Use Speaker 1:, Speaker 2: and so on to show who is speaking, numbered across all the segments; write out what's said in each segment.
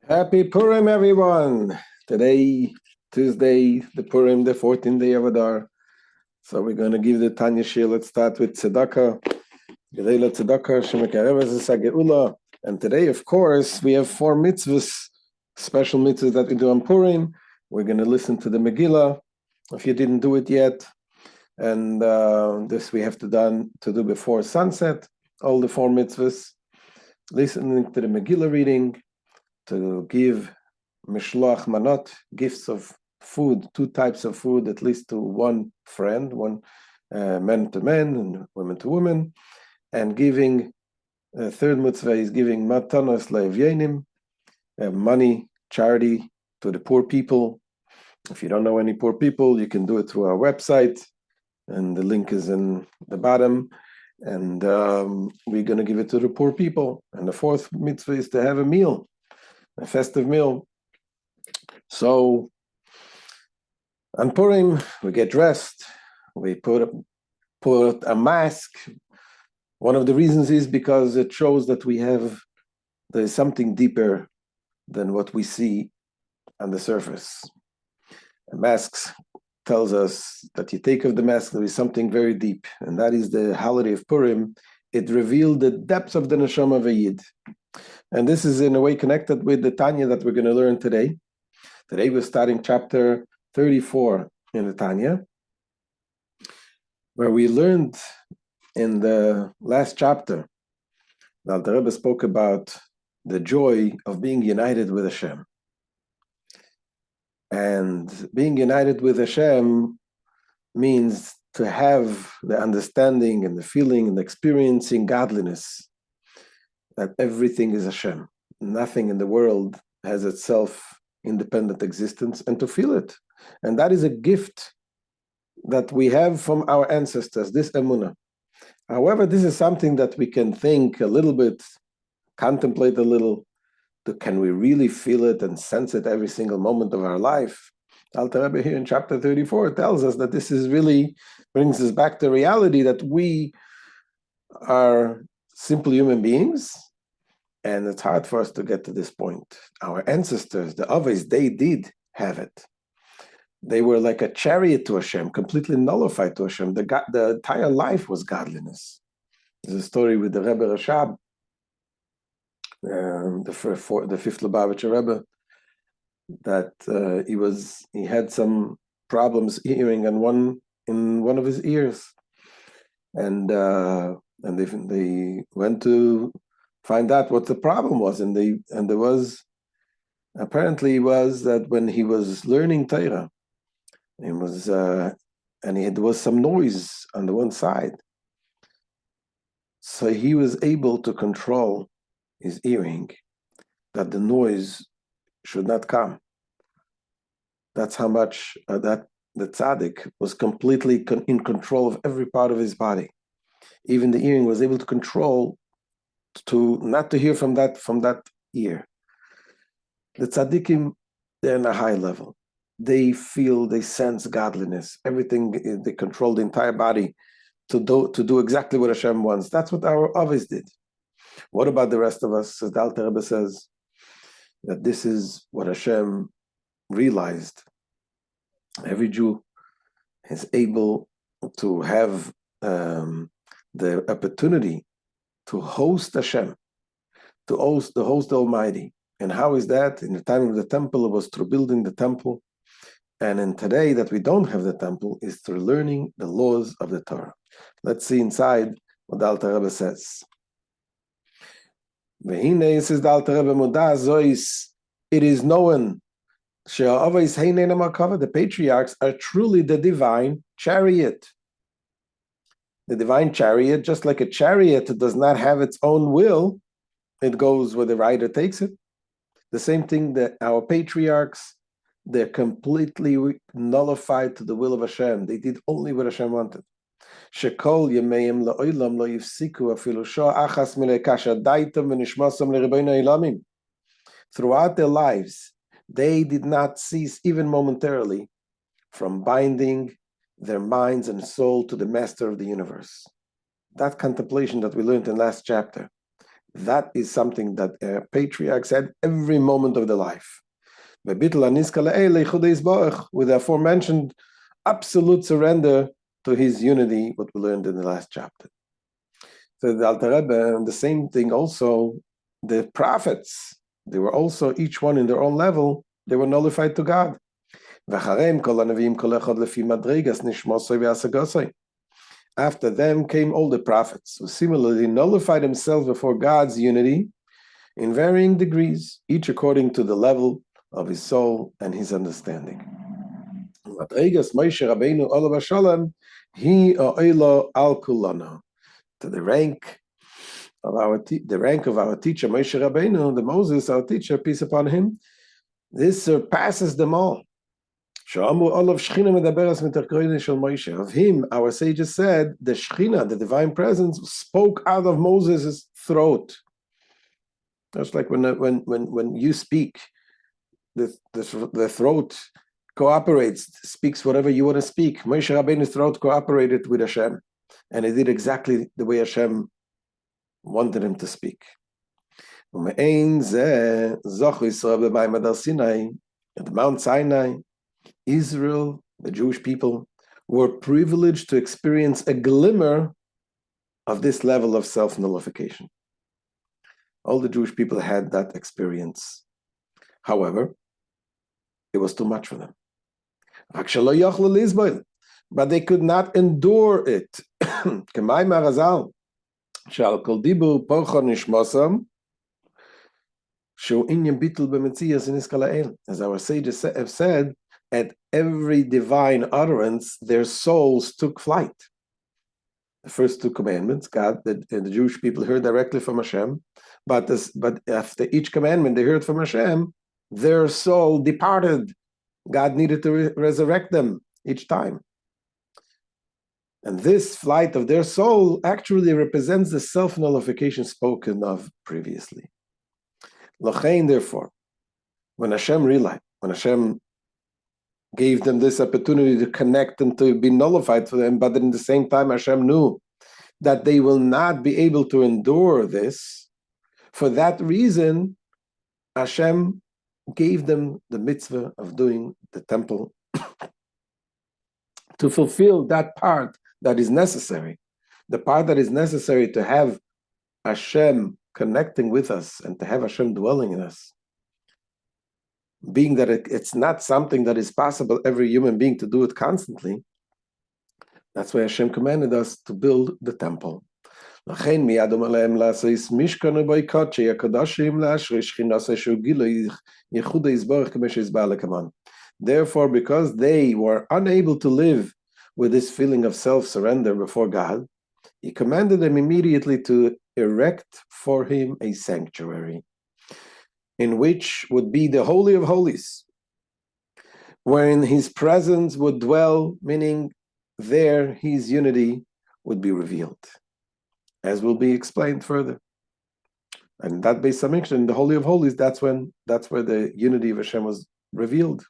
Speaker 1: Happy Purim, everyone! Today, Tuesday, the Purim, the 14th day of Adar. So we're going to give the Tanya Shir. Let's start with Tzedakah. Gedela Tzedakah, Shemekarev Geula. And today, of course, we have 4 mitzvahs, special mitzvahs that we do on Purim. We're going to listen to the Megillah, if you didn't do it yet. And this we have to do before sunset, all the 4 mitzvahs. Listening to the Megillah reading, to give mishloach manot, gifts of food, 2 types of food, at least to one friend, one men to men and women to women, and giving, third mitzvah is giving matanos le'evyenim, money, charity to the poor people. If you don't know any poor people, you can do it through our website, and the link is in the bottom. And we're going to give it to the poor people. And the 4th mitzvah is to have a meal, a festive meal. So on Purim, we get dressed, we put a mask. One of the reasons is because it shows that there's something deeper than what we see on the surface. A mask tells us that you take off the mask, there is something very deep, and that is the holiday of Purim. It revealed the depths of the neshama of a Yid. And this is in a way connected with the Tanya that we're going to learn today. Today we're starting chapter 34 in the Tanya, where we learned in the last chapter that the Rebbe spoke about the joy of being united with Hashem. And being united with Hashem means to have the understanding and the feeling and experiencing godliness, that everything is Hashem. Nothing in the world has itself independent existence, and to feel it. And that is a gift that we have from our ancestors, this emunah. However, this is something that we can think a little bit, contemplate a little. Can we really feel it and sense it every single moment of our life? Alter Rebbe here in chapter 34 tells us that this is really brings us back to reality that we are simple human beings, and it's hard for us to get to this point. Our ancestors, the Avos, they did have it. They were like a chariot to Hashem, completely nullified to Hashem. The entire life was godliness. There's a story with the Rebbe Rashab, the 5th Lubavitcher Rebbe, that he had some problems hearing in one of his ears, and they went to find out what the problem was, and there was apparently was that when he was learning Torah, there was some noise on the one side, so he was able to control his hearing, that the noise should not come. That's how much that the tzaddik was completely in control of every part of his body. Even the hearing was able to control to not to hear from that ear. The tzaddikim, they're in a high level. They feel, they sense godliness. Everything, they control the entire body to do exactly what Hashem wants. That's what our Avos did. What about the rest of us? As the Alter Rebbe says, that this is what Hashem realized. Every Jew is able to have the opportunity to host Hashem, to host the Almighty. And how is that? In the time of the temple, it was through building the temple. And in today that we don't have the temple, is through learning the laws of the Torah. Let's see inside what the Alter Rebbe says. Says the Alter Rebbe, it is known the patriarchs are truly the divine chariot. The divine chariot, just like a chariot does not have its own will, it goes where the rider takes it. The same thing that our patriarchs, they're completely nullified to the will of Hashem. They did only what Hashem wanted. Throughout their lives, they did not cease even momentarily from binding their minds and soul to the master of the universe. That contemplation that we learned in last chapter, That is something that patriarchs had every moment of their life. With the aforementioned absolute surrender to his unity, what we learned in the last chapter. So the Alter Rebbe, the same thing also, the prophets, they were also, each one in their own level, they were nullified to God. After them came all the prophets, who similarly nullified themselves before God's unity in varying degrees, each according to the level of his soul and his understanding. To the rank of our teacher Moshe Rabbeinu, the Moses, our teacher, peace upon him, this surpasses them all. Of him, our sages said, the Shechina, the divine presence, spoke out of Moses' throat. That's like when you speak, the throat cooperates, speaks whatever you want to speak. Moshe Rabbeinu's throat cooperated with Hashem, and he did exactly the way Hashem wanted him to speak. At Mount Sinai, Israel, the Jewish people, were privileged to experience a glimmer of this level of self-nullification. All the Jewish people had that experience. However, it was too much for them. But they could not endure it. As our sages have said, at every divine utterance, their souls took flight. The first two commandments, God, the Jewish people heard directly from Hashem, but after each commandment they heard from Hashem, their soul departed. God needed to resurrect them each time. And this flight of their soul actually represents the self-nullification spoken of previously. L'chein, therefore, when Hashem gave them this opportunity to connect and to be nullified for them, but at the same time Hashem knew that they will not be able to endure this. For that reason, Hashem gave them the mitzvah of doing the temple to fulfill that part that is necessary. The part that is necessary to have Hashem connecting with us and to have Hashem dwelling in us. Being that it's not something that is possible every human being to do it constantly, that's why Hashem commanded us to build the temple. Therefore, because they were unable to live with this feeling of self-surrender before God, he commanded them immediately to erect for him a sanctuary, in which would be the Holy of Holies, wherein his presence would dwell, meaning there his unity would be revealed, as will be explained further. And that Beis Hamikdash, in the Holy of Holies, that's where the unity of Hashem was revealed.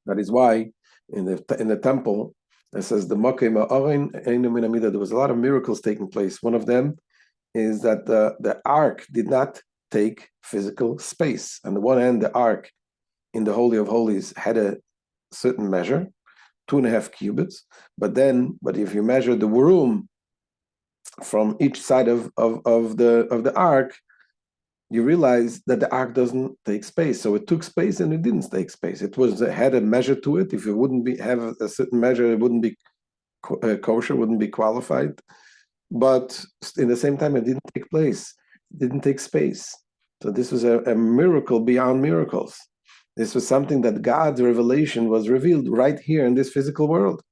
Speaker 1: That is why in the temple it says the Makom Ha'aron Eino Min Hamidah. There was a lot of miracles taking place. One of them is that the ark did not take physical space. On the one hand, the ark in the Holy of Holies had a certain measure, 2.5 cubits. But if you measure the room from each side of the ark, you realize that the ark doesn't take space. So it took space and it didn't take space. It had a measure to it. If it wouldn't have a certain measure, it wouldn't be kosher, wouldn't be qualified. But in the same time, it didn't take place. It didn't take space. So this was a miracle beyond miracles. This was something that God's revelation was revealed right here in this physical world.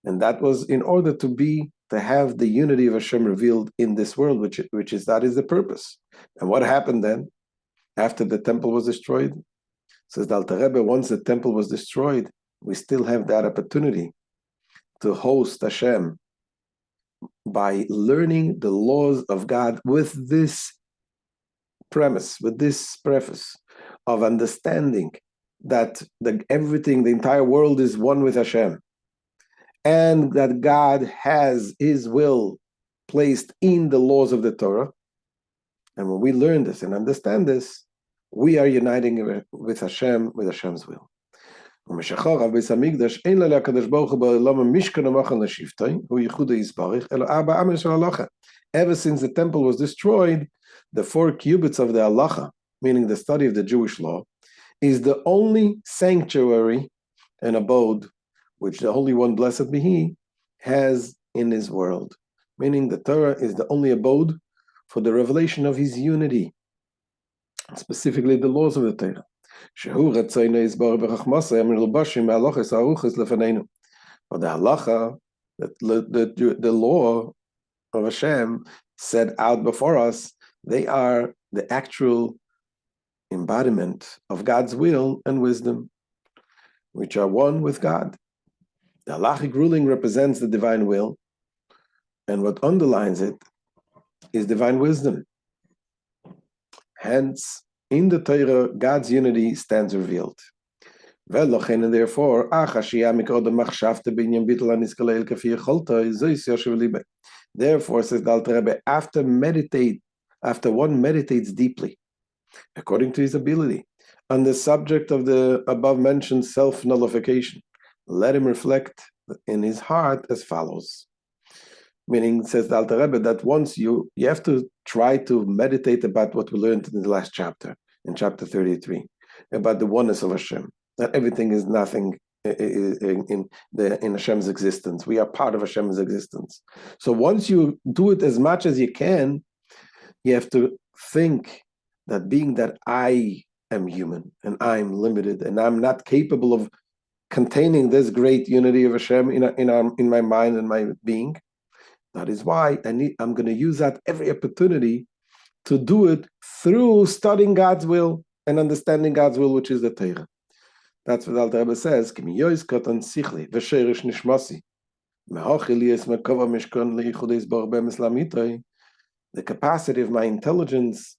Speaker 1: And that was in order to have the unity of Hashem revealed in this world, that is the purpose. And what happened then, after the temple was destroyed? Says the Alter Rebbe, once the temple was destroyed, we still have that opportunity to host Hashem by learning the laws of God with this premise, with this preface of understanding that the entire world is one with Hashem, and that God has his will placed in the laws of the Torah, And when we learn this and understand this, we are uniting with Hashem, with Hashem's will. Ever since the temple was destroyed, the 4 cubits of the halacha, meaning the study of the Jewish law, is the only sanctuary and abode which the Holy One, blessed be He, has in His world. Meaning the Torah is the only abode for the revelation of His unity, specifically the laws of the Torah. But the halacha, the law of Hashem set out before us, they are the actual embodiment of God's will and wisdom, which are one with God. The halachic ruling represents the divine will, and what underlines it is divine wisdom. Hence, in the Torah, God's unity stands revealed. And therefore, therefore, says the Alter Rebbe, after one meditates deeply, according to his ability, on the subject of the above-mentioned self-nullification, let him reflect in his heart as follows. Meaning, says the Alter Rebbe, that once you have to try to meditate about what we learned in the last chapter, in chapter 33, about the oneness of Hashem, that everything is nothing in Hashem's existence. We are part of Hashem's existence. So once you do it as much as you can, you have to think that being that I am human and I'm limited and I'm not capable of containing this great unity of Hashem in my mind and my being, that is why I'm going to use that every opportunity to do it through studying God's will and understanding God's will, which is the Torah. That's what Alter Rebbe says. The capacity of my intelligence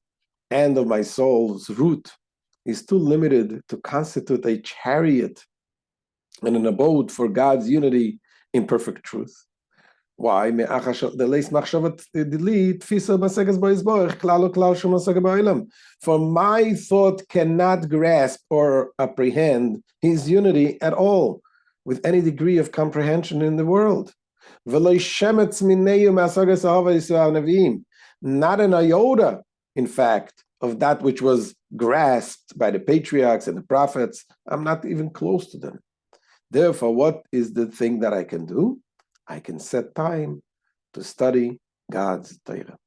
Speaker 1: and of my soul's root is too limited to constitute a chariot and an abode for God's unity in perfect truth. Why? For my thought cannot grasp or apprehend His unity at all, with any degree of comprehension in the world. Not an iota, in fact, of that which was grasped by the patriarchs and the prophets. I'm not even close to them. Therefore, what is the thing that I can do? I can set time to study God's Torah.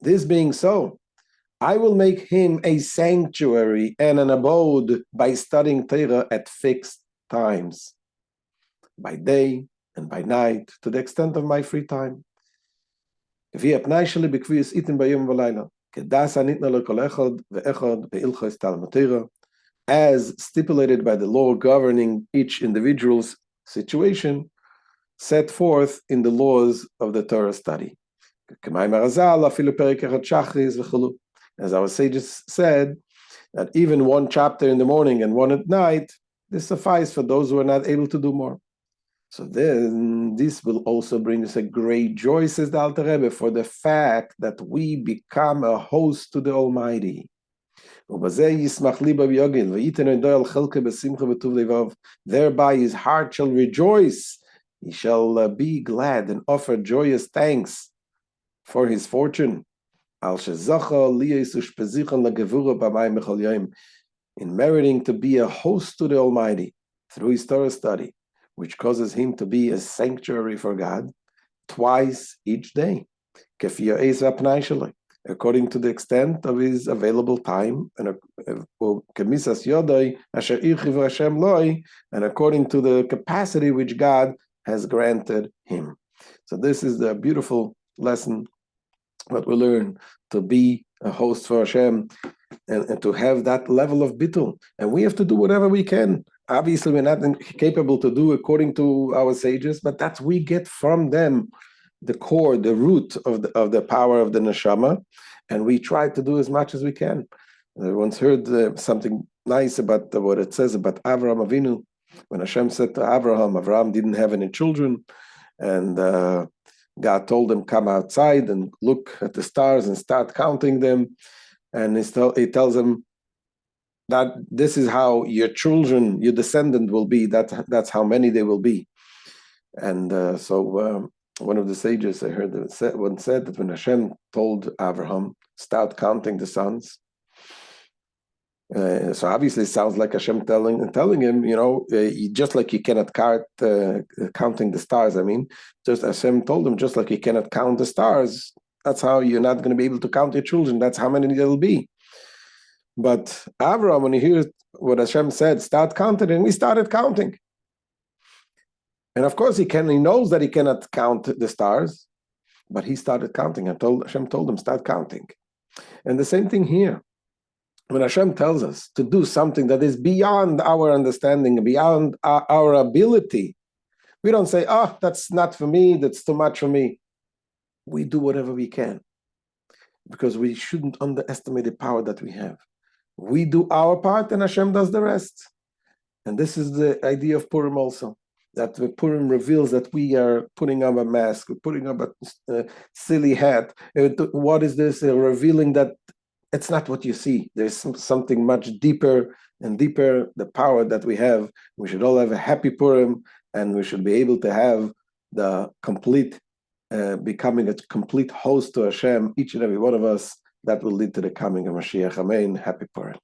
Speaker 1: This being so, I will make him a sanctuary and an abode by studying Torah at fixed times, by day and by night, to the extent of my free time. As stipulated by the law governing each individual's situation, set forth in the laws of the Torah study. As our sages said, that even one chapter in the morning and one at night, this suffice for those who are not able to do more. So then, this will also bring us a great joy, says the Alter Rebbe, for the fact that we become a host to the Almighty. Thereby his heart shall rejoice. He shall be glad and offer joyous thanks for his fortune. In meriting to be a host to the Almighty through his Torah study, which causes him to be a sanctuary for God twice each day, according to the extent of his available time, and according to the capacity which God has granted him. So this is the beautiful lesson that we learn, to be a host for Hashem and to have that level of bittul. And we have to do whatever we can. Obviously, we're not capable to do according to our sages, but that's we get from them the core, the root of the power of the neshama, and we try to do as much as we can. I once heard something nice about what it says about Avraham Avinu, When Hashem said to Avraham didn't have any children, and God told him, come outside and look at the stars and start counting them. And he tells him that this is how your children, your descendant will be. That's how many they will be. And so one of the sages I heard once said that when Hashem told Avraham, start counting the sons, so obviously it sounds like Hashem telling him, just like you cannot counting the stars. I mean, just Hashem told him, just like you cannot count the stars, that's how you're not going to be able to count your children. That's how many there will be. But Avraham, when he hears what Hashem said, start counting, and we started counting. And of course, he knows that he cannot count the stars, but he started counting. And Hashem told him, start counting. And the same thing here. When Hashem tells us to do something that is beyond our understanding, beyond our ability, we don't say, oh, that's not for me, that's too much for me. We do whatever we can, because we shouldn't underestimate the power that we have. We do our part and Hashem does the rest. And this is the idea of Purim also, that the Purim reveals that we are putting on a mask, we're putting on a silly hat. What is this? Revealing that it's not what you see. There's something much deeper and deeper, the power that we have. We should all have a happy Purim, and we should be able to have the complete, becoming a complete host to Hashem, each and every one of us. That will lead to the coming of Mashiach. Amen. Happy Purim.